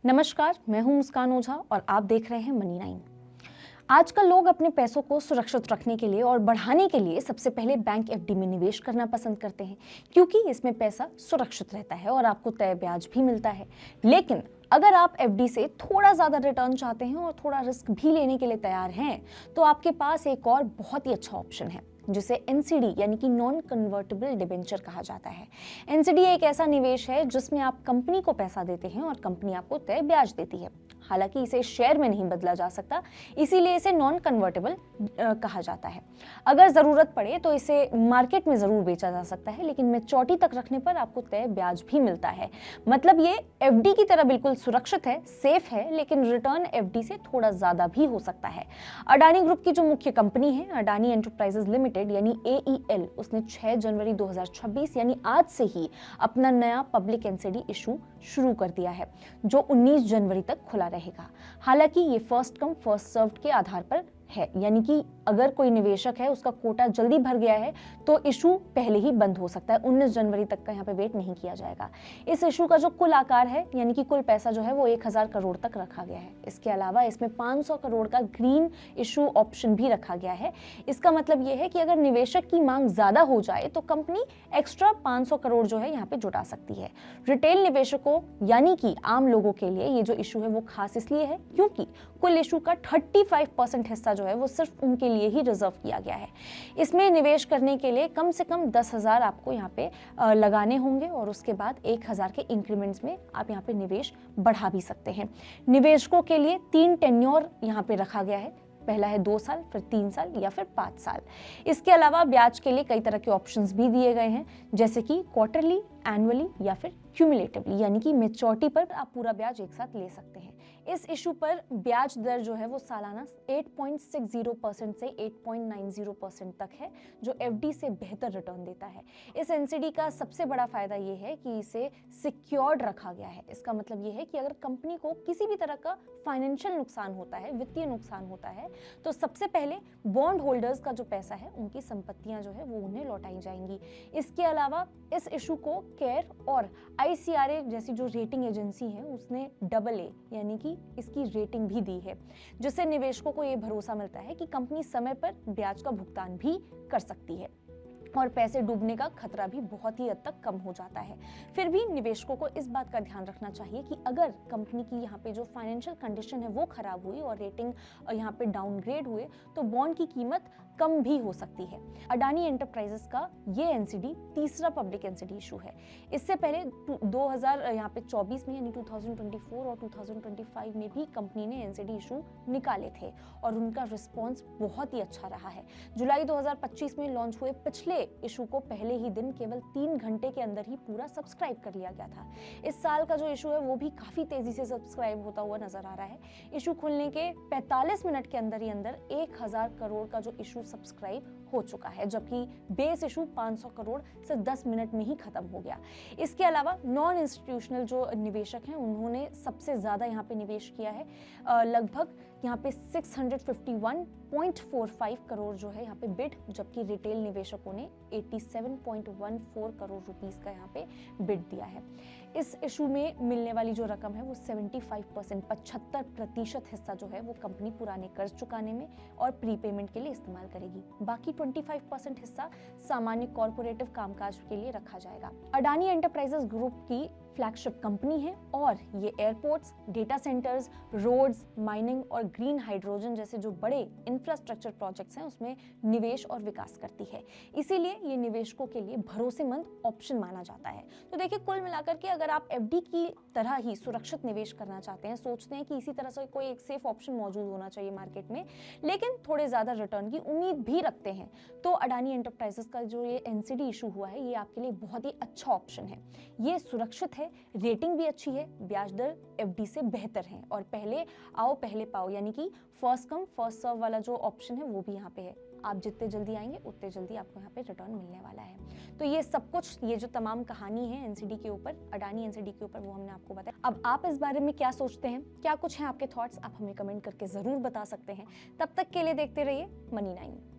नमस्कार, मैं हूं मुस्कान ओझा और आप देख रहे हैं मनी 9। आजकल लोग अपने पैसों को सुरक्षित रखने के लिए और बढ़ाने के लिए सबसे पहले बैंक एफडी में निवेश करना पसंद करते हैं, क्योंकि इसमें पैसा सुरक्षित रहता है और आपको तय ब्याज भी मिलता है। लेकिन अगर आप एफडी से थोड़ा ज्यादा रिटर्न चाहते हैं और थोड़ा रिस्क भी लेने के लिए तैयार हैं, तो आपके पास एक और बहुत ही अच्छा ऑप्शन है, जिसे एनसीडी यानी कि नॉन कन्वर्टेबल डिबेंचर कहा जाता है। एनसीडी एक ऐसा निवेश है जिसमें आप कंपनी को पैसा देते हैं और कंपनी आपको तय ब्याज देती है। हालांकि इसे शेयर में नहीं बदला जा सकता, इसीलिए इसे नॉन कन्वर्टेबल कहा जाता है। अगर जरूरत पड़े तो इसे मार्केट में जरूर बेचा जा सकता है, लेकिन मैच्योरिटी तक रखने पर आपको तय ब्याज भी मिलता है। मतलब ये एफडी की तरह बिल्कुल सुरक्षित है, सेफ है, लेकिन रिटर्न एफडी से थोड़ा ज्यादा भी हो सकता है। अडानी ग्रुप की जो मुख्य कंपनी है, अडानी एंटरप्राइजेज लिमिटेड यानी एईएल, उसने 6 जनवरी 2026 यानी आज से ही अपना नया पब्लिक एनसीडी इशू शुरू कर दिया है, जो 19 जनवरी तक खुला रहेगा। हालांकि ये फर्स्ट कम फर्स्ट सर्व्ड के आधार पर है, यानी कि अगर कोई निवेशक है, उसका कोटा जल्दी भर गया है, तो इशू पहले ही बंद हो सकता है। 19 जनवरी तक का यहाँ पे वेट नहीं किया जाएगा। इस इशू का जो कुल आकार है, यानी कि कुल पैसा जो है वो 1000 करोड़ तक रखा गया है। इसके अलावा इसमें 500 करोड़ का ग्रीन इशू ऑप्शन भी रखा गया है। इसका मतलब ये है कि अगर निवेशक की मांग ज्यादा हो जाए तो कंपनी एक्स्ट्रा 500 करोड़ जो है यहाँ पे जुटा सकती है। रिटेल निवेशकों यानी कि आम लोगों के लिए ये जो इशू है वो खास इसलिए है क्योंकि कुल इशू का 35% हिस्सा जो है वो सिर्फ उनके लिए ही रिजर्व किया गया है। इसमें निवेश करने के लिए कम से कम 10,000 आपको यहाँ पे लगाने होंगे और उसके बाद 1,000 के इंक्रीमेंट्स में आप यहाँ पे निवेश बढ़ा भी सकते हैं। निवेशकों के लिए 3 टेन्योर यहाँ पे रखा गया है। पहला है 2 साल, फिर 3 साल या फिर 5 साल। इसके अलावा ब्याज के लिए कई तरह के ऑप्शंस भी दिए गए हैं, जैसे कि क्वार्टरली, एनुअली या फिर क्यूमुलेटिवली, यानी कि मैच्योरिटी पर आप पूरा ब्याज एक साथ ले सकते हैं। इस इशू पर ब्याज दर जो है वो सालाना 8.60% से 8.90% तक है, जो एफडी से बेहतर रिटर्न देता है। इस एनसीडी का सबसे बड़ा फायदा ये है कि इसे सिक्योर्ड रखा गया है। इसका मतलब ये है कि अगर कंपनी को किसी भी तरह का फाइनेंशियल नुकसान होता है, वित्तीय नुकसान होता है, तो सबसे पहले बॉन्ड होल्डर्स का जो पैसा है, उनकी संपत्तियां जो है वो उन्हें लौटाई जाएंगी। इसके अलावा इस इशू को केयर और आईसीआरए जैसी जो रेटिंग एजेंसी है, उसने AA यानी कि इसकी रेटिंग भी दी है, जिससे निवेशकों को ये भरोसा मिलता है कि कंपनी समय पर ब्याज का भुगतान भी कर सकती है और पैसे डूबने का खतरा भी बहुत ही हद तक कम हो जाता है। फिर भी निवेशकों को इस बात का ध्यान रखना चाहिए कि अगर कंपनी की यहाँ पे जो फाइनेंशियल कंडीशन है वो खराब हुई और रेटिंग यहाँ पे डाउनग्रेड हुए, तो बॉन्ड की कीमत कम भी हो सकती है। अडानी एंटरप्राइजेस का ये एनसीडी तीसरा पब्लिक एनसीडी इशू है। इससे पहले 2024 में यानी 2024 और 2025 में भी कंपनी ने एनसीडी इशू निकाले थे और उनका रिस्पॉन्स बहुत ही अच्छा रहा है। जुलाई 2025 में लॉन्च हुए पिछले इशू को पहले ही दिन केवल 3 घंटे के अंदर ही पूरा सब्सक्राइब कर लिया गया था। इस साल का जो इशू है वो भी काफी तेजी से सब्सक्राइब होता हुआ नजर आ रहा है। इशू खुलने के 45 मिनट के अंदर ही अंदर 1000 करोड़ का जो इशू सब्सक्राइब हो चुका है, जबकि बेस इशू 500 करोड़ से 10 मिनट में ही खत्म हो गया। इसके अलावा नॉन इंस्टीट्यूशनल जो निवेशक हैं, उन्होंने सबसे ज्यादा यहाँ पे निवेश किया है। लगभग यहाँ पे 651.45 करोड़ जो है यहाँ पे बिड, जबकि रिटेल निवेशकों ने 87.14 करोड़ रुपीस का यहाँ पे बिड दिया है। इस इशू में मिलने वाली जो रकम है वो 75% हिस्सा जो है वो कंपनी पुराने कर्ज चुकाने में और प्रीपेमेंट के लिए इस्तेमाल करेगी। बाकी 25% हिस्सा सामान्य कॉर्पोरेटिव कामकाज के लिए रखा जाएगा। अडानी एंटरप्राइजेस ग्रुप की फ्लैगशिप कंपनी है और ये airports, data centres, roads, mining और ग्रीन हाइड्रोजन जैसे जो बड़े इंफ्रास्ट्रक्चर प्रोजेक्ट्स हैं उसमें निवेश और विकास करती है। इसीलिए ये निवेशकों के लिए भरोसेमंद ऑप्शन माना जाता है। तो देखिए, कुल मिलाकर के अगर आप एफडी की तरह ही सुरक्षित निवेश करना चाहते हैं, सोचते हैं कि इसी तरह से कोई एक सेफ ऑप्शन मौजूद होना चाहिए मार्केट में, लेकिन थोड़े ज्यादा रिटर्न की उम्मीद भी रखते हैं, तो अडानी एंटरप्राइजेस का जो ये एनसीडी इशू हुआ है, ये आपके लिए बहुत ही अच्छा ऑप्शन है। ये सुरक्षित है, रेटिंग भी अच्छी है, ब्याज दर एफडी से बेहतर है और पहले आओ पहले पाओ यानी कि फर्स्ट कम फर्स्ट सर्व वाला जो ऑप्शन है वो भी यहाँ पे है। आप जितने जल्दी आएंगे उतने जल्दी आपको यहाँ पे रिटर्न मिलने वाला है। तो ये सब कुछ, ये जो तमाम कहानी है एनसीडी के ऊपर, अडानी एनसीडी के ऊपर, वो हमने आपको बताया। अब आप इस बारे में क्या सोचते हैं, क्या कुछ है आपके थॉट्स, आप हमें कमेंट करके जरूर बता सकते हैं। तब तक के लिए देखते रहिए मनी 9।